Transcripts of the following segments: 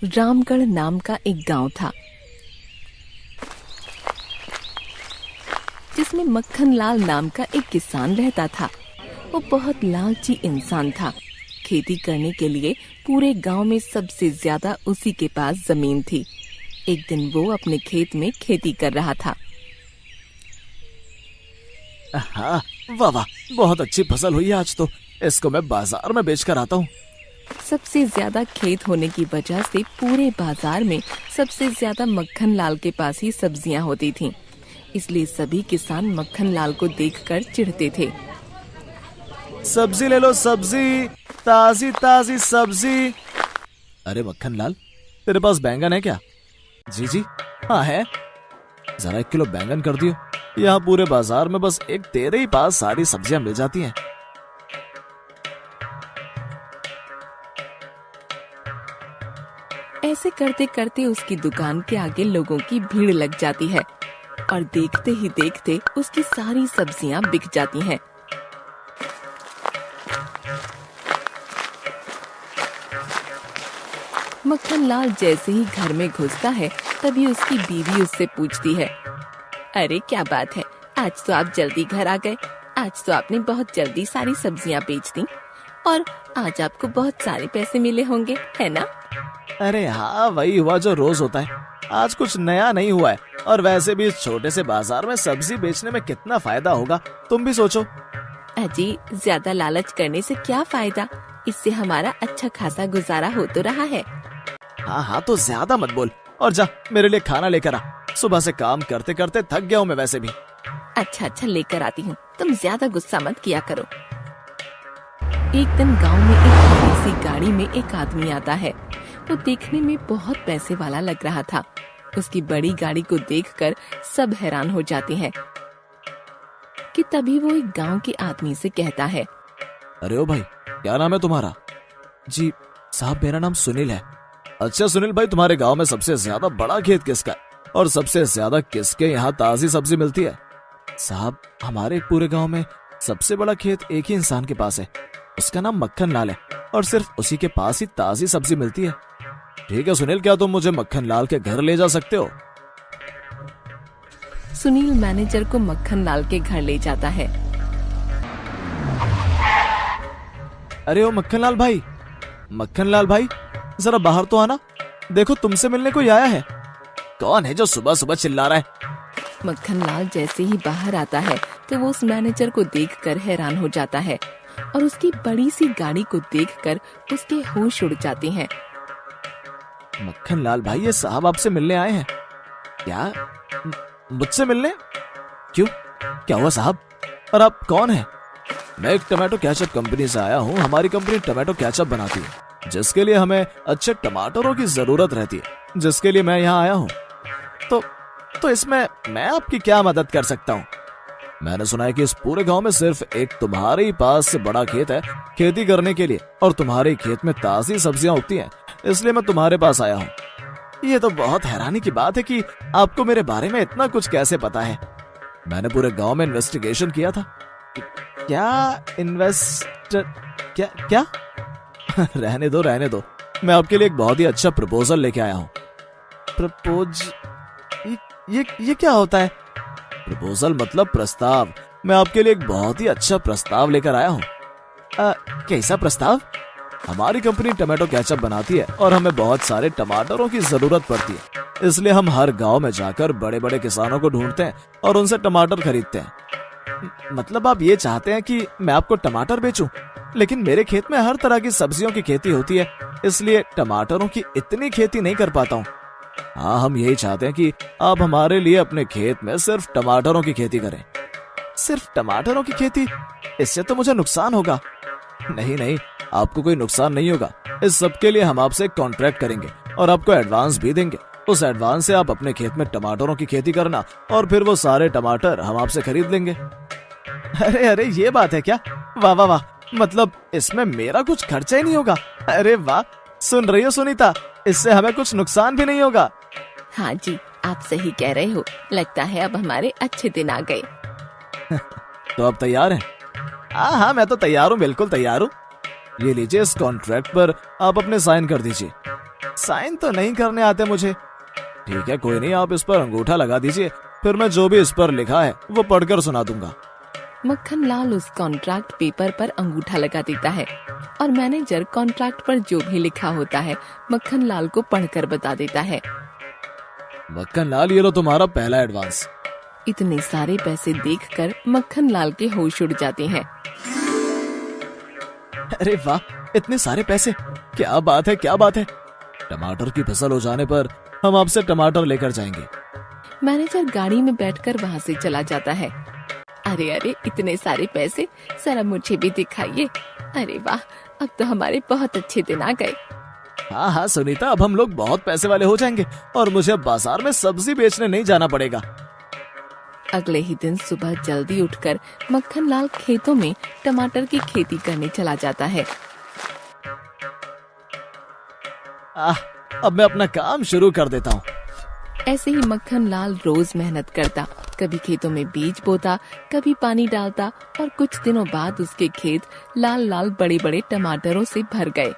रामगढ़ नाम का एक गांव था जिसमें मक्खन लाल नाम का एक किसान रहता था। वो बहुत लालची इंसान था। खेती करने के लिए पूरे गांव में सबसे ज्यादा उसी के पास जमीन थी। एक दिन वो अपने खेत में खेती कर रहा था। हाँ, वाह वाह, बहुत अच्छी फसल हुई है आज तो। इसको मैं बाजार में बेच कर आता हूँ। सबसे ज्यादा खेत होने की वजह से पूरे बाजार में सबसे ज्यादा मक्खन लाल के पास ही सब्जियां होती थीं। इसलिए सभी किसान मक्खन लाल को देखकर चिढ़ते थे। सब्जी ले लो, सब्जी, ताजी ताजी सब्जी। अरे मक्खन लाल, तेरे पास बैंगन है क्या? जी जी हाँ है। जरा 1 किलो बैंगन कर दियो। यहाँ पूरे बाजार में बस एक तेरे ही पास सारी सब्जियां मिल जाती हैं। ऐसे करते करते उसकी दुकान के आगे लोगों की भीड़ लग जाती है और देखते ही देखते उसकी सारी सब्जियां बिक जाती हैं। मक्खन लाल जैसे ही घर में घुसता है तभी उसकी बीवी उससे पूछती है, अरे क्या बात है, आज तो आप जल्दी घर आ गए। आज तो आपने बहुत जल्दी सारी सब्जियां बेच दी और आज आपको बहुत सारे पैसे मिले होंगे, है ना? अरे हाँ, वही हुआ जो रोज होता है। आज कुछ नया नहीं हुआ है। और वैसे भी इस छोटे से बाजार में सब्जी बेचने में कितना फायदा होगा, तुम भी सोचो। अजी, ज्यादा लालच करने से क्या फायदा? इससे हमारा अच्छा खासा गुजारा हो तो रहा है। हाँ हाँ, तो ज्यादा मत बोल और जा मेरे लिए खाना लेकर आ। सुबह से काम करते करते थक गया हूँ मैं वैसे भी। अच्छा लेकर आती हूँ, तुम ज्यादा गुस्सा मत किया करो। एक दिन गांव में एक बड़ी सी गाड़ी में एक आदमी आता है। वो देखने में बहुत पैसे वाला लग रहा था। उसकी बड़ी गाड़ी को देखकर सब हैरान हो जाते हैं कि तभी वो एक गांव के आदमी से कहता है, अरे ओ भाई, क्या नाम है तुम्हारा? जी साहब, मेरा नाम सुनील है। अच्छा सुनील भाई, तुम्हारे गांव में सबसे ज्यादा बड़ा खेत किसका है और सबसे ज्यादा किसके यहाँ ताजी सब्जी मिलती है? साहब, हमारे पूरे गांव में सबसे बड़ा खेत एक ही इंसान के पास है। उसका नाम मक्खन लाल है और सिर्फ उसी के पास ही ताजी सब्जी मिलती है। ठीक है सुनील, क्या तुम मुझे मक्खन लाल के घर ले जा सकते हो? सुनील मैनेजर को मक्खन लाल के घर ले जाता है। अरे ओ मक्खन लाल भाई, जरा बाहर तो आना। देखो, तुमसे मिलने कोई आया है। कौन है जो सुबह सुबह चिल्ला रहा है? मक्खन लाल जैसे ही बाहर आता है तो वो उस मैनेजर को देखकर हैरान हो जाता है और उसकी बड़ी सी गाड़ी को देखकर उसके होश उड़ जाते हैं। मक्खन लाल भाई, ये साहब आपसे मिलने आए हैं क्या? मुझसे मिलने? क्यों, क्या हुआ साहब? और आप कौन हैं? मैं एक टमाटो केचप कंपनी से आया हूँ। हमारी कंपनी टमाटो केचप बनाती है, जिसके लिए हमें अच्छे टमाटरों की जरूरत रहती है, जिसके लिए मैं यहाँ आया हूँ। तो इसमें मैं आपकी क्या मदद कर सकता हूँ? मैंने सुना है कि इस पूरे गांव में सिर्फ एक तुम्हारे ही पास से बड़ा खेत है खेती करने के लिए और तुम्हारे खेत में ताजी सब्जियां उगती हैं, इसलिए मैं तुम्हारे पास आया हूँ। ये तो बहुत हैरानी की बात है कि आपको मेरे बारे में इतना कुछ कैसे पता है। मैंने पूरे गांव में इन्वेस्टिगेशन किया था। क्या? रहने दो, मैं आपके लिए एक बहुत ही अच्छा प्रपोजल लेके आया हूँ। ये क्या होता है? प्रपोजल मतलब प्रस्ताव। मैं आपके लिए एक बहुत ही अच्छा प्रस्ताव लेकर आया हूँ। कैसा प्रस्ताव? हमारी कंपनी टमाटो केचप बनाती है और हमें बहुत सारे टमाटरों की जरूरत पड़ती है, इसलिए हम हर गांव में जाकर बड़े बड़े किसानों को ढूंढते हैं और उनसे टमाटर खरीदते हैं। मतलब आप ये चाहते हैं कि मैं आपको टमाटर बेचूं? लेकिन मेरे खेत में हर तरह की सब्जियों की खेती होती है, इसलिए टमाटरों की इतनी खेती नहीं कर पाता हूँ। हाँ, हम यही चाहते हैं कि आप हमारे लिए अपने खेत में सिर्फ टमाटरों की खेती करें। सिर्फ टमाटरों की खेती? इससे तो मुझे नुकसान होगा। नहीं, आपको कोई नुकसान नहीं होगा। इस सब के लिए हम आपसे कॉन्ट्रैक्ट करेंगे और आपको एडवांस भी देंगे। उस एडवांस से आप अपने खेत में टमाटरों की खेती करना और फिर वो सारे टमाटर हम आपसे खरीद लेंगे। अरे ये बात है क्या? वाह, मतलब इसमें मेरा कुछ खर्चा ही नहीं होगा। अरे वाह, सुन रही हो सुनीता, इससे हमें कुछ नुकसान भी नहीं होगा। हाँ जी, आप सही कह रहे हो। लगता है अब हमारे अच्छे दिन आ गए। तो आप तैयार हैं? हाँ, मैं तो तैयार हूँ, बिल्कुल तैयार हूँ। ये लीजिए, इस कॉन्ट्रैक्ट पर आप अपने साइन कर दीजिए। साइन तो नहीं करने आते मुझे। ठीक है, कोई नहीं, आप इस पर अंगूठा लगा दीजिए, फिर मैं जो भी इस पर लिखा है वो पढ़कर सुना दूंगा। मक्खन लाल उस कॉन्ट्रैक्ट पेपर पर अंगूठा लगा देता है और मैनेजर कॉन्ट्रैक्ट पर जो भी लिखा होता है मक्खन लाल को पढ़कर बता देता है। मक्खन लाल, ये लो तुम्हारा पहला एडवांस। इतने सारे पैसे देखकर मक्खन लाल के होश उड़ जाते हैं। अरे वाह, इतने सारे पैसे! क्या बात है, क्या बात है! टमाटर की फसल हो जाने पर हम आपसे टमाटर लेकर जाएंगे। मैनेजर गाड़ी में बैठकर वहाँ से चला जाता है। अरे अरे, इतने सारे पैसे, जरा मुझे भी दिखाइए। अरे वाह, अब तो हमारे बहुत अच्छे दिन आ गए। हाँ हाँ सुनीता, अब हम लोग बहुत पैसे वाले हो जाएंगे और मुझे अब बाजार में सब्जी बेचने नहीं जाना पड़ेगा। अगले ही दिन सुबह जल्दी उठकर मक्खन लाल खेतों में टमाटर की खेती करने चला जाता है। अब मैं अपना काम शुरू कर देता हूँ। ऐसे ही मक्खन लाल रोज मेहनत करता, कभी खेतों में बीज बोता, कभी पानी डालता और कुछ दिनों बाद उसके खेत लाल लाल बड़े बड़े टमाटरों से भर गए।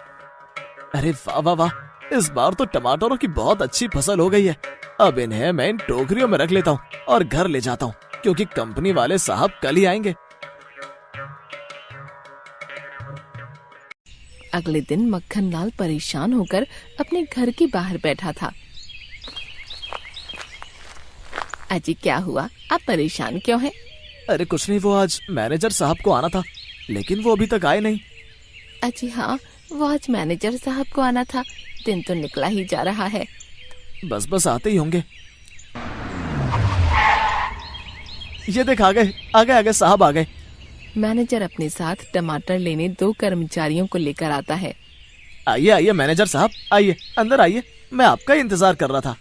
अरे वाह वाह वाह, इस बार तो टमाटरों की बहुत अच्छी फसल हो गई है। अब इन्हें मैं इन टोकरियों में रख लेता हूँ और घर ले जाता हूँ, क्योंकि कंपनी वाले साहब कल ही आएंगे। अगले दिन मक्खन लाल परेशान होकर अपने घर के बाहर बैठा था। अजी क्या हुआ, आप परेशान क्यों हैं? अरे कुछ नहीं, वो आज मैनेजर साहब को आना था, लेकिन वो अभी तक आए नहीं। अजी हाँ, वो आज मैनेजर साहब को आना था, दिन तो निकला ही जा रहा है। बस बस आते ही होंगे। ये देख, आ गए आ गए आ गए, साहब आ गए। मैनेजर अपने साथ टमाटर लेने 2 कर्मचारियों को लेकर आता है। आइए आइए मैनेजर साहब, आइए अंदर आइए, मैं आपका ही इंतजार कर रहा था।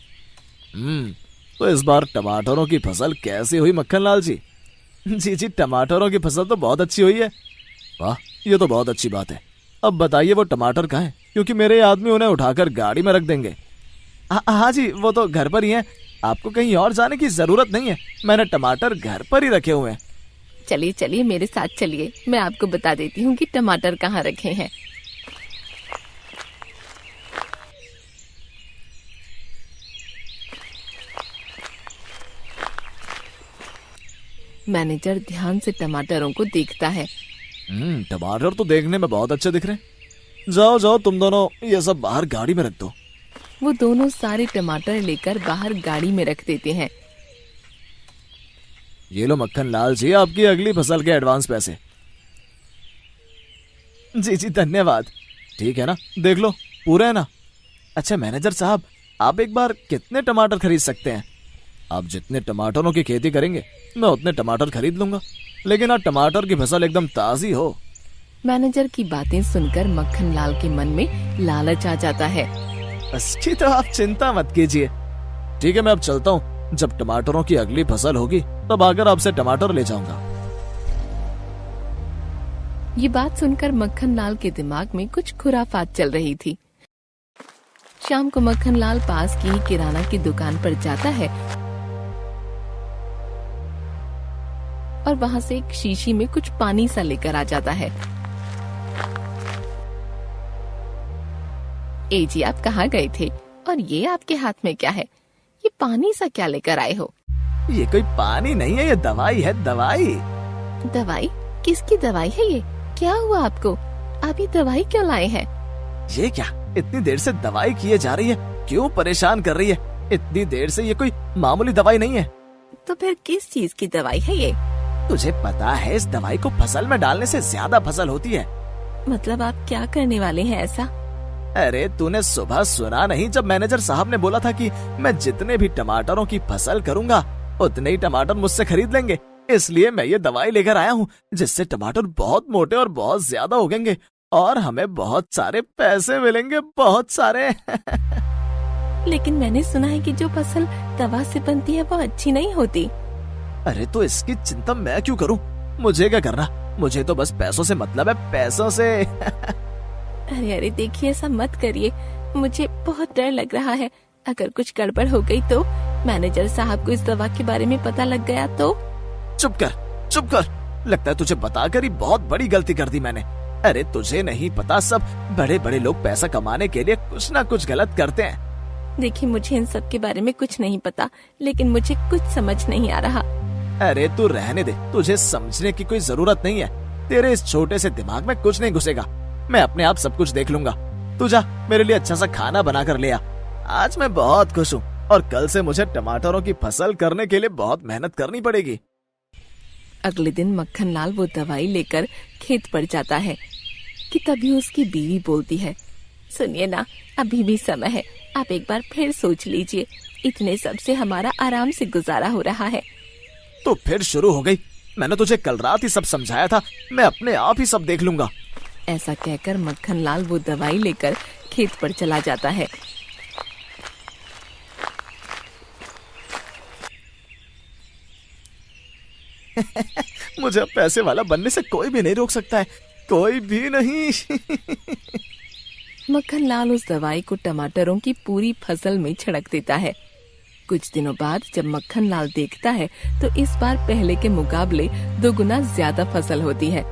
तो इस बार टमाटरों की फसल कैसी हुई मक्खन लाल जी? जी, टमाटरों की फसल तो बहुत अच्छी हुई है। वाह, ये तो बहुत अच्छी बात है। अब बताइए वो टमाटर कहाँ हैं? क्योंकि मेरे आदमी उन्हें उठाकर गाड़ी में रख देंगे। हाँ जी, वो तो घर पर ही हैं। आपको कहीं और जाने की जरूरत नहीं है, मैंने टमाटर घर पर ही रखे हुए हैं। चलिए चलिए मेरे साथ चलिए, मैं आपको बता देती हूँ कि टमाटर कहाँ रखे हैं। मैनेजर ध्यान से टमाटरों को देखता है। टमाटर तो देखने में बहुत अच्छे दिख रहे हैं। जाओ जाओ, तुम दोनों ये सब बाहर गाड़ी में रख दो। वो दोनों सारे टमाटर लेकर बाहर गाड़ी में रख देते हैं। ये लो मक्खन लाल जी, आपकी अगली फसल के एडवांस पैसे। जी धन्यवाद। ठीक है ना, देख लो पूरे है ना? अच्छा मैनेजर साहब, आप एक बार कितने टमाटर खरीद सकते हैं? आप जितने टमाटरों की खेती करेंगे मैं उतने टमाटर खरीद लूंगा, लेकिन आप टमाटर की फसल एकदम ताजी हो। मैनेजर की बातें सुनकर मक्खन लाल के मन में लालच आ जाता है। इसकी तो आप चिंता मत कीजिए। ठीक है, मैं अब चलता हूँ। जब टमाटरों की अगली फसल होगी तब आकर आपसे टमाटर ले जाऊंगा। ये बात सुनकर मक्खन लाल के दिमाग में कुछ खुराफात चल रही थी। शाम को मक्खन लाल पास की किराना की दुकान पर जाता है और वहाँ से एक शीशी में कुछ पानी सा लेकर आ जाता है। ए जी, आप कहाँ गए थे और ये आपके हाथ में क्या है? ये पानी सा क्या लेकर आए हो? ये कोई पानी नहीं है, ये दवाई है, दवाई। दवाई? किसकी दवाई है ये? क्या हुआ आपको? आप ये दवाई क्यों लाए हैं? ये क्या, इतनी देर से दवाई किए जा रही है, क्यों परेशान कर रही है? इतनी देर से ये कोई मामूली दवाई नहीं है। तो फिर किस चीज की दवाई है ये? तुझे पता है इस दवाई को फसल में डालने से ज्यादा फसल होती है। मतलब आप क्या करने वाले हैं ऐसा? अरे तूने सुबह सुना नहीं, जब मैनेजर साहब ने बोला था कि मैं जितने भी टमाटरों की फसल करूंगा उतने ही टमाटर मुझसे खरीद लेंगे, इसलिए मैं ये दवाई लेकर आया हूँ, जिससे टमाटर बहुत मोटे और बहुत ज्यादा उगेंगे और हमें बहुत सारे पैसे मिलेंगे, बहुत सारे। लेकिन मैंने सुना है कि जो फसल दवा से बनती है वो अच्छी नहीं होती। अरे तो इसकी चिंता मैं क्यों करूं? मुझे क्या करना, मुझे तो बस पैसों से मतलब है, पैसों से। अरे अरे देखिए, ऐसा मत करिए, मुझे बहुत डर लग रहा है। अगर कुछ गड़बड़ हो गई तो, मैनेजर साहब को इस दवा के बारे में पता लग गया तो? चुप कर, चुप कर। लगता है तुझे बताकर ही बहुत बड़ी गलती कर दी मैंने। अरे तुझे नहीं पता, सब बड़े बड़े लोग पैसा कमाने के लिए कुछ ना कुछ गलत करते हैं। देखिए, मुझे इन सब के बारे में कुछ नहीं पता, लेकिन मुझे कुछ समझ नहीं आ रहा। अरे तू रहने दे, तुझे समझने की कोई जरूरत नहीं है। तेरे इस छोटे से दिमाग में कुछ नहीं घुसेगा। मैं अपने आप सब कुछ देख लूंगा। तू जा, मेरे लिए अच्छा सा खाना बना कर ले आ। आज मैं बहुत खुश हूँ और कल से मुझे टमाटरों की फसल करने के लिए बहुत मेहनत करनी पड़ेगी। अगले दिन मक्खन लाल वो दवाई लेकर खेत पर जाता है कि तभी उसकी बीवी बोलती है, सुनिए ना, अभी भी समय है, आप एक बार फिर सोच लीजिए। इतने सब से हमारा आराम से गुजारा हो रहा है। तो फिर शुरू हो गई। मैंने तुझे कल रात ही सब समझाया था, मैं अपने आप ही सब देख लूंगा। ऐसा कहकर मक्खन लाल वो दवाई लेकर खेत पर चला जाता है। मुझे अब पैसे वाला बनने से कोई भी नहीं रोक सकता है, कोई भी नहीं। मक्खन लाल उस दवाई को टमाटरों की पूरी फसल में छिड़क देता है। कुछ दिनों बाद जब मक्खन लाल देखता है तो इस बार पहले के मुकाबले 2 गुना ज्यादा फसल होती है।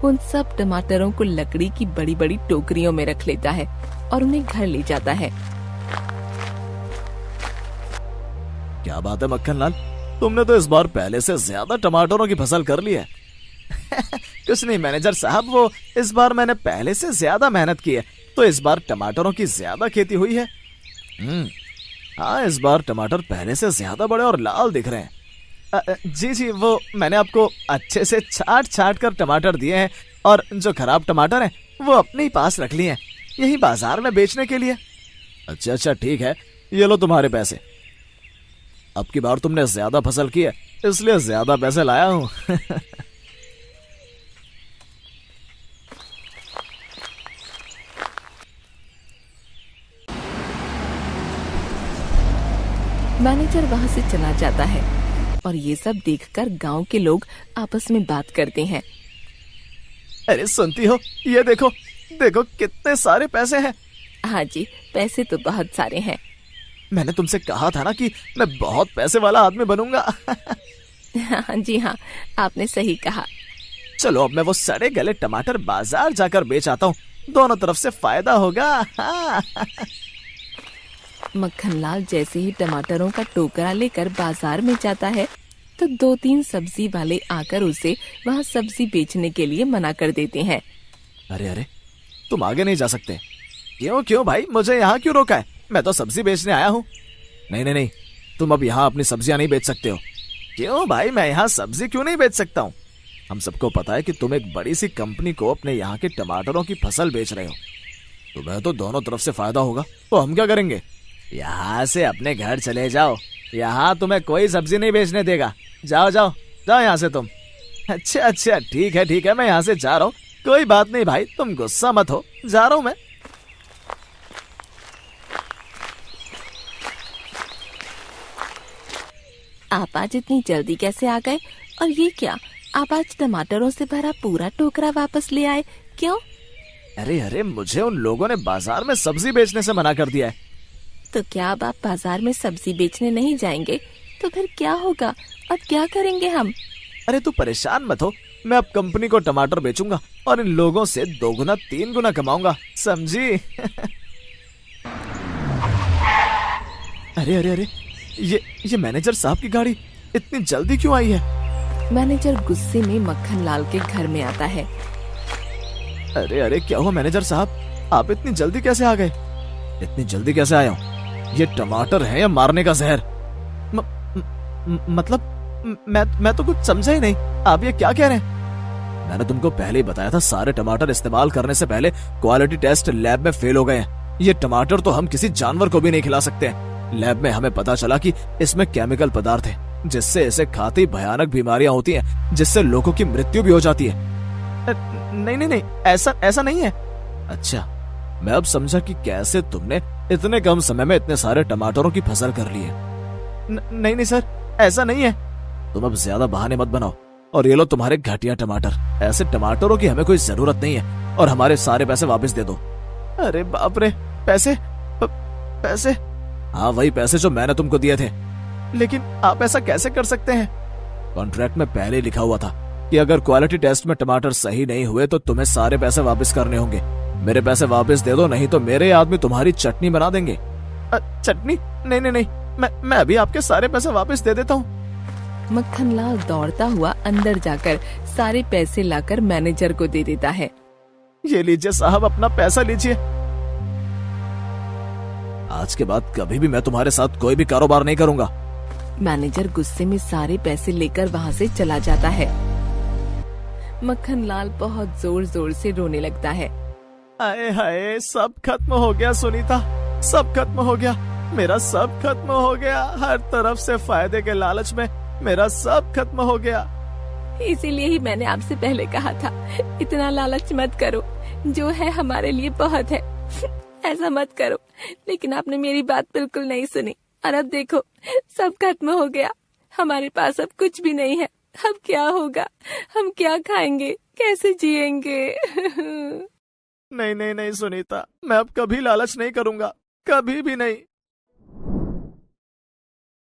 उन सब टमाटरों को लकड़ी की बड़ी बड़ी टोकरियों में रख लेता है और उन्हें घर ले जाता है। क्या बात है मक्खन लाल, तुमने तो इस बार पहले से ज्यादा टमाटरों की फसल कर ली है। कुछ नहीं मैनेजर साहब, वो इस बार मैंने पहले से ज्यादा मेहनत की है, तो इस बार टमाटरों की ज्यादा खेती हुई है। हाँ, इस बार टमाटर पहले से ज्यादा बड़े और लाल दिख रहे हैं। जी जी, वो मैंने आपको अच्छे से छाट छाट कर टमाटर दिए हैं और जो खराब टमाटर हैं वो अपने ही पास रख लिए हैं, यही बाजार में बेचने के लिए। अच्छा अच्छा ठीक है, ये लो तुम्हारे पैसे। अब की बार तुमने ज्यादा फसल की है, इसलिए ज्यादा पैसे लाया हूँ। मैनेजर वहाँ से चला जाता है और ये सब देखकर गांव के लोग आपस में बात करते हैं। अरे सुनती हो, ये देखो देखो कितने सारे पैसे हैं। हाँ जी, पैसे तो बहुत सारे हैं। मैंने तुमसे कहा था ना कि मैं बहुत पैसे वाला आदमी बनूंगा। हाँ जी हाँ, आपने सही कहा। चलो अब मैं वो सड़े गले टमाटर बाजार जाकर बेच आता हूँ, दोनों तरफ से फायदा होगा। मक्खन लाल जैसे ही टमाटरों का टोकरा लेकर बाजार में जाता है तो 2-3 सब्जी वाले आकर उसे वहाँ सब्जी बेचने के लिए मना कर देते हैं। अरे अरे, तुम आगे नहीं जा सकते। क्यों भाई, मुझे यहाँ क्यों रोका है? मैं तो सब्जी बेचने आया हूँ। नहीं, तुम अब यहाँ अपनी सब्जियां नहीं बेच सकते हो। क्यों भाई, मैं यहाँ सब्जी क्यों नहीं बेच सकता हूँ? हम सबको पता है कि तुम एक बड़ी सी कंपनी को अपने यहाँ के टमाटरों की फसल बेच रहे हो, तुम्हें तो दोनों तरफ से फायदा होगा। तो हम क्या करेंगे? यहाँ से अपने घर चले जाओ, यहाँ तुम्हें कोई सब्जी नहीं बेचने देगा। जाओ जाओ जाओ यहाँ से तुम। अच्छा ठीक है, मैं यहाँ से जा रहा हूँ। कोई बात नहीं भाई, तुम गुस्सा मत हो, जा रहा हूँ मैं। आप आज इतनी जल्दी कैसे आ गए? और ये क्या, आप आज टमाटरों से भरा पूरा टोकरा वापस ले आए, क्यों? अरे मुझे उन लोगों ने बाजार में सब्जी बेचने से मना कर दिया है। तो क्या अब आप बाजार में सब्जी बेचने नहीं जाएंगे? तो फिर क्या होगा? अब क्या करेंगे हम? अरे तू परेशान मत हो, मैं अब कंपनी को टमाटर बेचूंगा और इन लोगों से 2 गुना 3 गुना कमाऊंगा, समझी? अरे ये मैनेजर साहब की गाड़ी इतनी जल्दी क्यों आई है? मैनेजर गुस्से में मक्खन लाल के घर में आता है। अरे क्या हुआ मैनेजर साहब, आप इतनी जल्दी कैसे आ गए? इतनी जल्दी कैसे आया हूँ? ये टमाटर है या मारने का जहर? मतलब मैं तो कुछ समझा ही नहीं, आप ये क्या कह रहे हैं? मैंने तुमको पहले ही बताया था, सारे टमाटर इस्तेमाल करने से पहले क्वालिटी टेस्ट लैब में फेल हो गए हैं। ये टमाटर तो हम किसी जानवर को भी नहीं खिला सकते। लैब में हमें पता चला कि इसमें केमिकल पदार्थ है जिससे इसे खाते ही भयानक बीमारियां होती हैं, जिससे लोगों की मृत्यु भी हो जाती है। नहीं, ऐसा नहीं है। अच्छा, मैं अब समझा कि कैसे तुमने इतने कम समय में इतने सारे टमाटरों की फसल कर ली है। नहीं सर, ऐसा नहीं है। तुम अब ज्यादा बहाने मत बनाओ और ये लो तुम्हारे घटिया टमाटर। ऐसे टमाटरों की हमें कोई जरूरत नहीं है और हमारे सारे पैसे वापस दे दो। अरे बाप रे, पैसे? हाँ, वही पैसे जो मैंने तुमको दिए थे। लेकिन आप ऐसा कैसे कर सकते हैं? कॉन्ट्रैक्ट में पहले लिखा हुआ था कि अगर क्वालिटी टेस्ट में टमाटर सही नहीं हुए तो तुम्हें सारे पैसे वापस करने होंगे। मेरे पैसे वापस दे दो, नहीं तो मेरे आदमी तुम्हारी चटनी बना देंगे। चटनी? नहीं नहीं नहीं, मैं अभी आपके सारे पैसे वापस दे देता हूँ। मक्खनलाल दौड़ता हुआ अंदर जाकर सारे पैसे लाकर मैनेजर को दे देता है। ये लीजिए साहब, अपना पैसा लीजिए। आज के बाद कभी भी मैं तुम्हारे साथ कोई भी कारोबार नहीं करूंगा। मैनेजर गुस्से में सारे पैसे लेकर वहाँ से चला जाता है। मक्खनलाल बहुत जोर जोर से रोने लगता है। हाय हाय, सब खत्म हो गया सुनीता, सब खत्म हो गया, मेरा सब खत्म हो गया। हर तरफ से फायदे के लालच में मेरा सब खत्म हो गया। इसीलिए ही मैंने आपसे पहले कहा था, इतना लालच मत करो, जो है हमारे लिए बहुत है, ऐसा मत करो। लेकिन आपने मेरी बात बिल्कुल नहीं सुनी और अब देखो सब खत्म हो गया। हमारे पास अब कुछ भी नहीं है। अब क्या होगा? हम क्या खाएंगे, कैसे जिएंगे? नहीं नहीं नहीं सुनीता, मैं अब कभी लालच नहीं करूंगा, कभी भी नहीं।